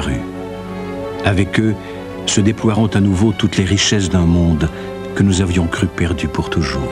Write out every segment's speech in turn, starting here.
disparu. Avec eux se déploieront à nouveau toutes les richesses d'un monde que nous avions cru perdu pour toujours.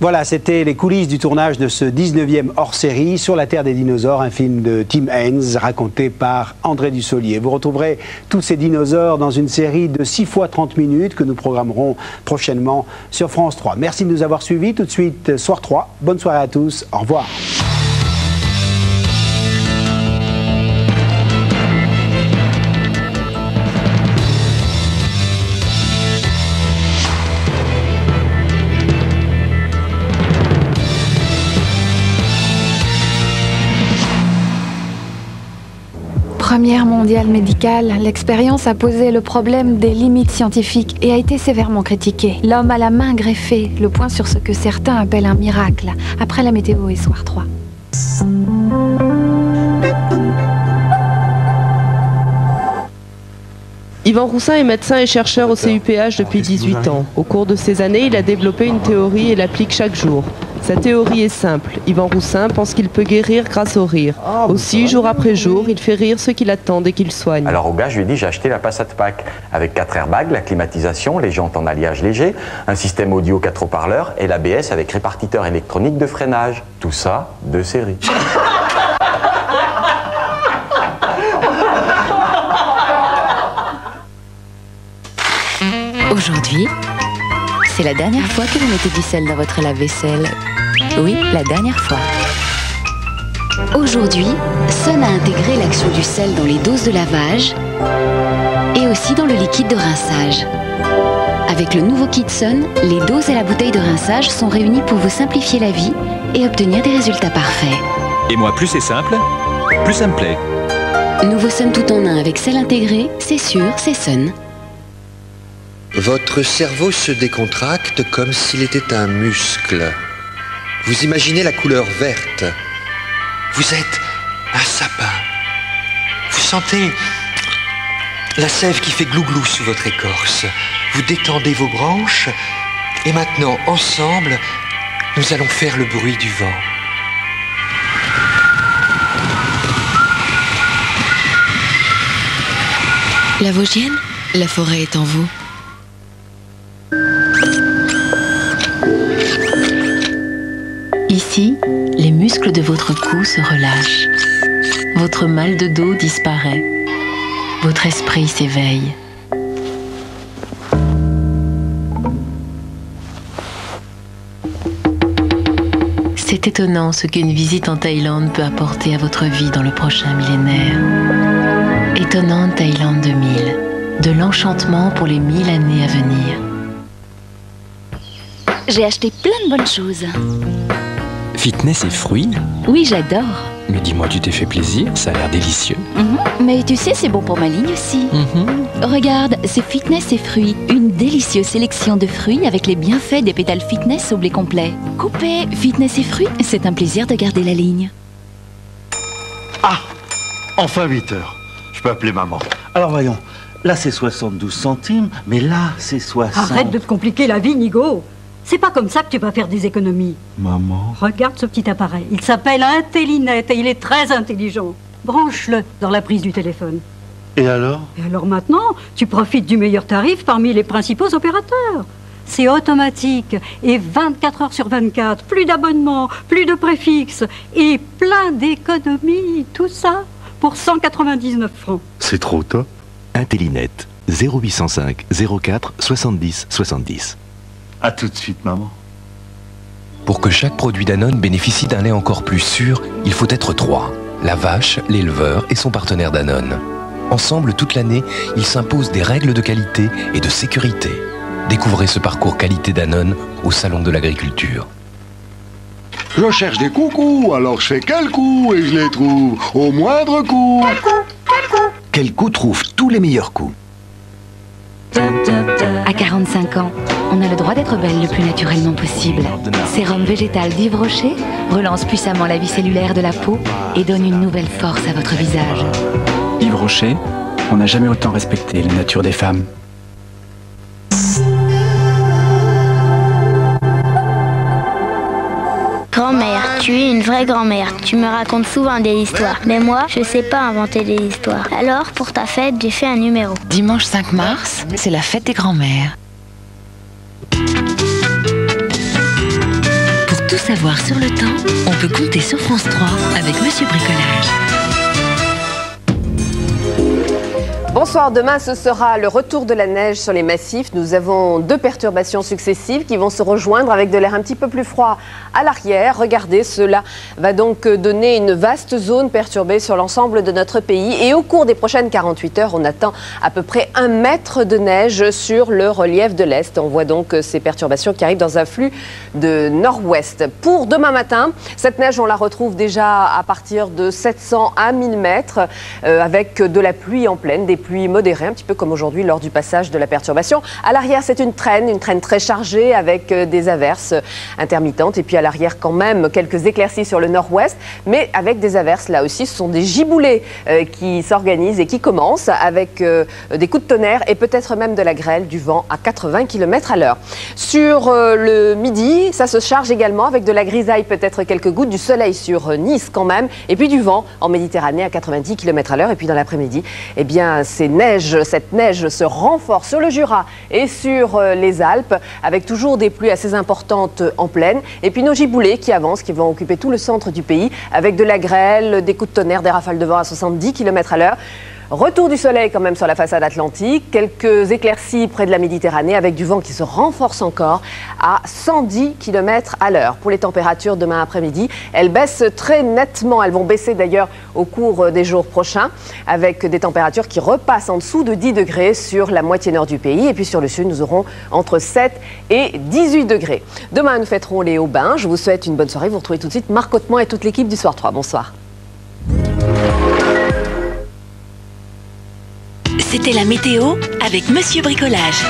Voilà, c'était les coulisses du tournage de ce 19e hors-série sur la Terre des dinosaures, un film de Tim Haines raconté par André Dussolier. Vous retrouverez tous ces dinosaures dans une série de 6 fois 30 minutes que nous programmerons prochainement sur France 3. Merci de nous avoir suivis. Tout de suite, Soir 3. Bonne soirée à tous. Au revoir. Première mondiale médicale, l'expérience a posé le problème des limites scientifiques et a été sévèrement critiquée. L'homme à la main greffée, le point sur ce que certains appellent un miracle. Après la météo et Soir 3. Yvan Roussin est médecin et chercheur au CUPH depuis 18 ans. Au cours de ces années, il a développé une théorie et l'applique chaque jour. Sa théorie est simple. Yvan Roussin pense qu'il peut guérir grâce au rire. Aussi, jour après jour, il fait rire ceux qui l'attendent et qu'il soigne. Alors au gars, je lui ai dit, j'ai acheté la Passat Pack avec 4 airbags, la climatisation, les jantes en alliage léger, un système audio 4 haut-parleurs et l'ABS avec répartiteur électronique de freinage. Tout ça, de série. Aujourd'hui, c'est la dernière fois que vous mettez du sel dans votre lave-vaisselle. Oui, la dernière fois. Aujourd'hui, Sun a intégré l'action du sel dans les doses de lavage et aussi dans le liquide de rinçage. Avec le nouveau kit Sun, les doses et la bouteille de rinçage sont réunies pour vous simplifier la vie et obtenir des résultats parfaits. Et moi, plus c'est simple, plus ça me plaît. Nouveau Sun tout en un avec sel intégré, c'est sûr, c'est Sun. Votre cerveau se décontracte comme s'il était un muscle. Vous imaginez la couleur verte. Vous êtes un sapin. Vous sentez la sève qui fait glouglou sous votre écorce. Vous détendez vos branches et maintenant, ensemble, nous allons faire le bruit du vent. La Vosgienne, la forêt est en vous. Ici, les muscles de votre cou se relâchent. Votre mal de dos disparaît. Votre esprit s'éveille. C'est étonnant ce qu'une visite en Thaïlande peut apporter à votre vie dans le prochain millénaire. Étonnante Thaïlande 2000, de l'enchantement pour les 1000 années à venir. J'ai acheté plein de bonnes choses. Fitness et fruits? Oui, j'adore. Mais dis-moi, tu t'es fait plaisir, ça a l'air délicieux. Mais tu sais, c'est bon pour ma ligne aussi. Regarde, c'est Fitness et fruits. Une délicieuse sélection de fruits avec les bienfaits des pétales fitness au blé complet. Coupé, Fitness et fruits, c'est un plaisir de garder la ligne. Ah, enfin 8 heures. Je peux appeler maman. Alors voyons, là c'est 72 centimes, mais là c'est 60... Arrête de te compliquer la vie, Nigo. C'est pas comme ça que tu vas faire des économies. Maman... Regarde ce petit appareil. Il s'appelle Intellinet et il est très intelligent. Branche-le dans la prise du téléphone. Et alors? Et alors maintenant, tu profites du meilleur tarif parmi les principaux opérateurs. C'est automatique et 24 heures sur 24. Plus d'abonnements, plus de préfixes et plein d'économies. Tout ça pour 199 francs. C'est trop top. Intellinet, 0805 04 70 70. À tout de suite, maman. Pour que chaque produit Danone bénéficie d'un lait encore plus sûr, il faut être 3. La vache, l'éleveur et son partenaire Danone. Ensemble, toute l'année, ils s'imposent des règles de qualité et de sécurité. Découvrez ce parcours qualité Danone au Salon de l'Agriculture. Je cherche des coucous, alors je fais quel coup et je les trouve au moindre coup. Quel coup trouve tous les meilleurs coups? À 45 ans, on a le droit d'être belle le plus naturellement possible. Sérum végétal d'Yves Rocher relance puissamment la vie cellulaire de la peau et donne une nouvelle force à votre visage. Yves Rocher, on n'a jamais autant respecté la nature des femmes. Grand-mère, tu es une vraie grand-mère. Tu me racontes souvent des histoires. Mais moi, je sais pas inventer des histoires. Alors, pour ta fête, j'ai fait un numéro. Dimanche 5 mars, c'est la fête des grands-mères. Pour tout savoir sur le temps, on peut compter sur France 3 avec Monsieur Bricolage. Bonsoir, demain ce sera le retour de la neige sur les massifs. Nous avons 2 perturbations successives qui vont se rejoindre avec de l'air un petit peu plus froid à l'arrière. Regardez, cela va donc donner une vaste zone perturbée sur l'ensemble de notre pays. Et au cours des prochaines 48 heures, on attend à peu près 1 mètre de neige sur le relief de l'Est. On voit donc ces perturbations qui arrivent dans un flux de nord-ouest. Pour demain matin, cette neige, on la retrouve déjà à partir de 700 à 1000 mètres avec de la pluie en pleine, des pluie modérée, un petit peu comme aujourd'hui lors du passage de la perturbation. À l'arrière, c'est une traîne très chargée avec des averses intermittentes. Et puis à l'arrière, quand même, quelques éclaircies sur le nord-ouest, mais avec des averses là aussi. Ce sont des giboulées qui s'organisent et qui commencent avec des coups de tonnerre et peut-être même de la grêle, du vent à 80 km à l'heure. Sur le midi, ça se charge également avec de la grisaille, peut-être quelques gouttes, du soleil sur Nice quand même, et puis du vent en Méditerranée à 90 km à l'heure. Et puis dans l'après-midi, eh bien, cette neige se renforce sur le Jura et sur les Alpes, avec toujours des pluies assez importantes en plaine. Et puis nos giboulées qui avancent, qui vont occuper tout le centre du pays, avec de la grêle, des coups de tonnerre, des rafales de vent à 70 km à l'heure. Retour du soleil quand même sur la façade atlantique, quelques éclaircies près de la Méditerranée avec du vent qui se renforce encore à 110 km à l'heure. Pour les températures demain après-midi, elles baissent très nettement. Elles vont baisser d'ailleurs au cours des jours prochains avec des températures qui repassent en dessous de 10 degrés sur la moitié nord du pays. Et puis sur le sud, nous aurons entre 7 et 18 degrés. Demain, nous fêterons les Hauts-Bains. Je vous souhaite une bonne soirée. Vous retrouvez tout de suite Marc Hautement et toute l'équipe du Soir 3. Bonsoir. C'était la météo avec Monsieur Bricolage.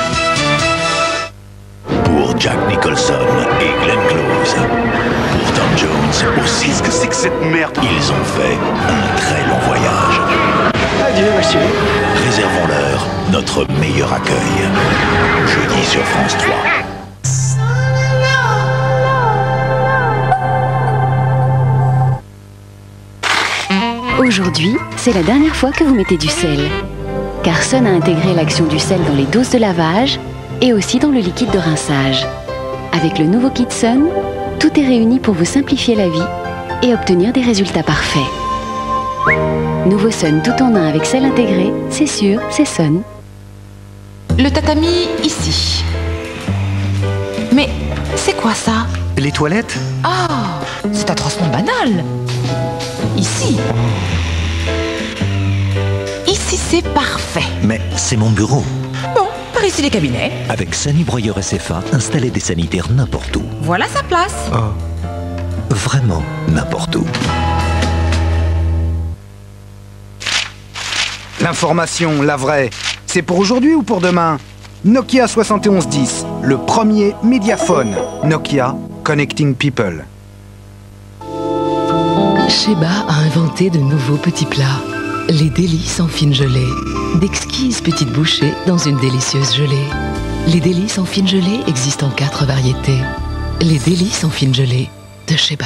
Pour Jack Nicholson et Glenn Close, pour Tom Jones aussi. Qu'est-ce que c'est que cette merde? Ils ont fait un très long voyage. Adieu, monsieur. Réservons-leur notre meilleur accueil. Jeudi sur France 3. Aujourd'hui, c'est la dernière fois que vous mettez du sel. Car Sun a intégré l'action du sel dans les doses de lavage et aussi dans le liquide de rinçage. Avec le nouveau kit Sun, tout est réuni pour vous simplifier la vie et obtenir des résultats parfaits. Nouveau Sun tout en un avec sel intégré, c'est sûr, c'est Sun. Le tatami ici. Mais c'est quoi ça? Les toilettes? Ah, c'est atrocement banal. Ici. Ici, c'est parfait. Mais c'est mon bureau. Bon, par ici les cabinets. Avec Sani Broyeur SFA, installez des sanitaires n'importe où. Voilà sa place. Oh. Vraiment n'importe où. L'information, la vraie, c'est pour aujourd'hui ou pour demain? Nokia 7110, le premier médiaphone. Nokia Connecting People. Sheba a inventé de nouveaux petits plats. Les délices en fine gelée. D'exquises petites bouchées dans une délicieuse gelée. Les délices en fine gelée existent en 4 variétés. Les délices en fine gelée de Sheba.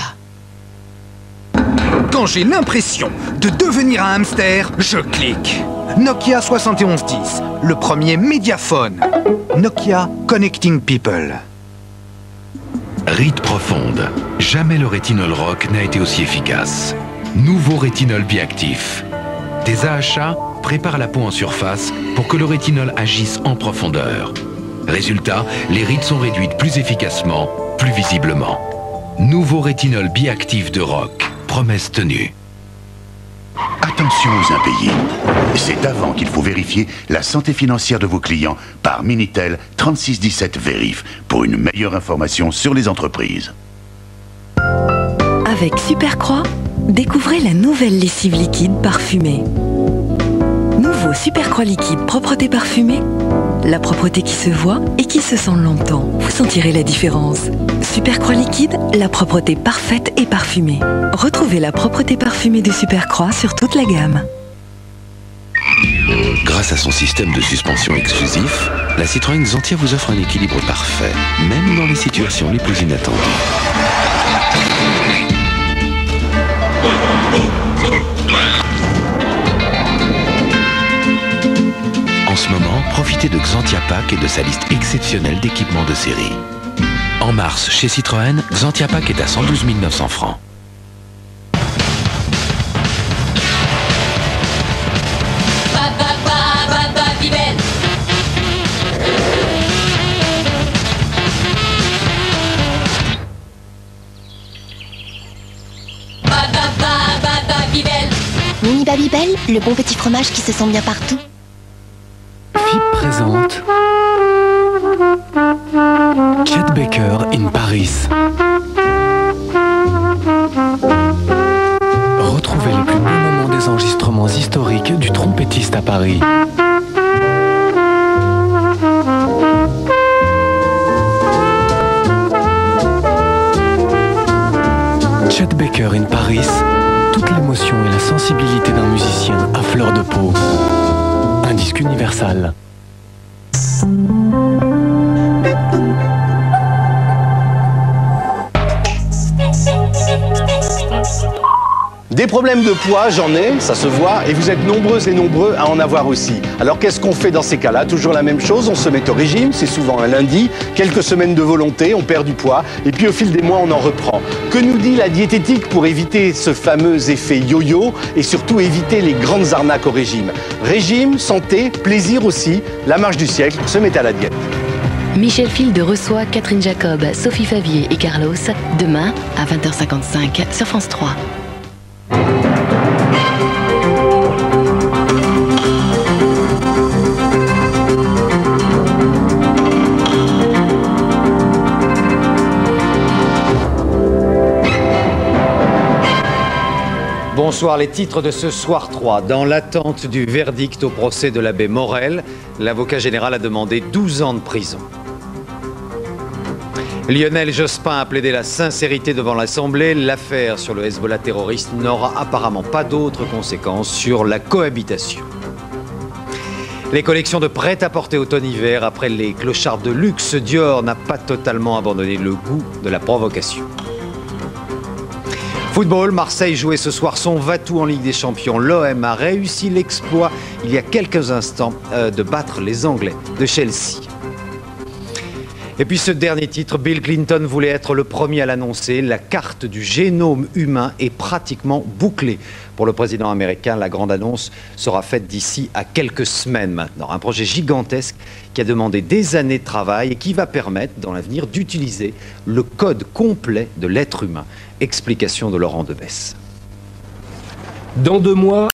Quand j'ai l'impression de devenir un hamster, je clique. Nokia 7110, le premier médiaphone. Nokia Connecting People. Ride profonde. Jamais le rétinol rock n'a été aussi efficace. Nouveau rétinol biactif. Des AHA préparent la peau en surface pour que le rétinol agisse en profondeur. Résultat, les rides sont réduites plus efficacement, plus visiblement. Nouveau rétinol biactif de Rock, promesse tenue. Attention aux impayés. C'est avant qu'il faut vérifier la santé financière de vos clients par Minitel 3617 Vérif pour une meilleure information sur les entreprises. Avec Supercroix, découvrez la nouvelle lessive liquide parfumée. Nouveau Supercroix liquide propreté parfumée. La propreté qui se voit et qui se sent longtemps. Vous sentirez la différence. Supercroix liquide, la propreté parfaite et parfumée. Retrouvez la propreté parfumée de Supercroix sur toute la gamme. Grâce à son système de suspension exclusif, la Citroën Xantia vous offre un équilibre parfait, même dans les situations les plus inattendues. En ce moment, profitez de Xantia Pack et de sa liste exceptionnelle d'équipements de série. En mars, chez Citroën, Xantia Pack est à 112 900 francs. Mini Babybel, le bon petit fromage qui se sent bien partout. VIP présente Chet Baker in Paris. Retrouvez les plus beaux moments des enregistrements historiques du trompettiste à Paris. Chet Baker in Paris, toute l'émotion et la sensibilité d'un musicien à fleur de peau. Un disque universal. Des problèmes de poids, j'en ai, ça se voit, et vous êtes nombreuses et nombreux à en avoir aussi. Alors qu'est-ce qu'on fait dans ces cas-là? Toujours la même chose, on se met au régime, c'est souvent un lundi, quelques semaines de volonté, on perd du poids, et puis au fil des mois, on en reprend. Que nous dit la diététique pour éviter ce fameux effet yo-yo, et surtout éviter les grandes arnaques au régime? Régime, santé, plaisir aussi, la marche du siècle se met à la diète. Michel Field reçoit Catherine Jacob, Sophie Favier et Carlos, demain à 20h55 sur France 3. Bonsoir, les titres de ce soir 3. Dans l'attente du verdict au procès de l'abbé Morel, l'avocat général a demandé 12 ans de prison. Lionel Jospin a plaidé la sincérité devant l'Assemblée. L'affaire sur le Hezbollah terroriste n'aura apparemment pas d'autres conséquences sur la cohabitation. Les collections de prêt-à-porter automne-hiver, après les clochards de luxe, Dior n'a pas totalement abandonné le goût de la provocation. Football, Marseille jouait ce soir son va-tout en Ligue des Champions. L'OM a réussi l'exploit, il y a quelques instants, de battre les Anglais de Chelsea. Et puis ce dernier titre, Bill Clinton voulait être le premier à l'annoncer. La carte du génome humain est pratiquement bouclée. Pour le président américain, la grande annonce sera faite d'ici à quelques semaines maintenant. Un projet gigantesque qui a demandé des années de travail et qui va permettre dans l'avenir d'utiliser le code complet de l'être humain. Explication de Laurent Debesse. Dans 2 mois,